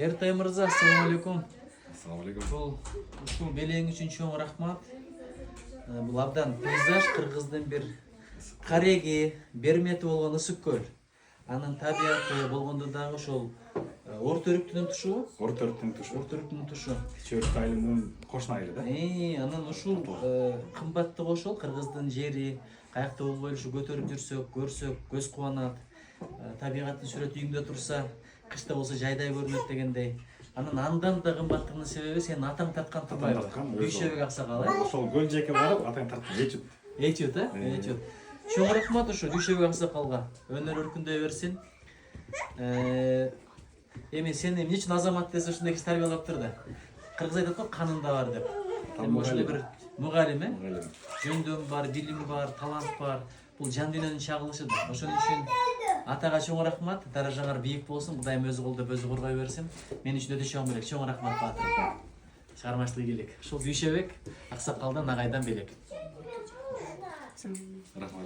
Эртай мырза, ассаламу алейкум. Ассаламу алейкум. Ушул белең үчүн чоң рахмат. Бул абдан пейзаж Кыргыздын бир кареги, бермети болгон ысык көл. Анын табияты болгондо дагы ошол Орто Өрүктүнүн тушубу? Орто Өрүктүнүн тушу. Орто Өрүктүнүн тушу. Чөйрөт айылынын кошуна айылы да. Анан ушул кымбаттык ошол Кыргыздын жери, каякта болбойлу ушу көтөрүп жүрсөк, көрсөк, көз кубанат. Табигаттын сүрөтү үйүңдө турса, кышта болсо жайдай көрүнөт дегендей. Андан да кымбаттыгынын себеби сенин атаң тарткан турбайбы? Дүйшөбек аксакал, Ошол көл жеке барып, атаң тарткан Этюд. Этюд, Этюд. Чоң рахмат ушу Дүйшөбек аксакалга. Өнөр өркүндөй берсин. Эми сени эмне үчүн азамат десе ушундай киши тарбиялап турду? Кыргыз айтат го канында бар деп. Эми ошондой бир мугалим, жөндөм бар, билим бар, талант бар. Бул жан дүйнөнүн чагылышы да. Ошон үчүн атага чоң рахмат. Даражаңар бийик болсун. Кудайым өзү колдоп өзү коргой берсин. Мен үчүн өтө чоң белек. Чоң рахмат баатыр. Чыгармачылык ийгилик. Ушул Дүйшөбек аксакалдан агайдан белек. Рахмат.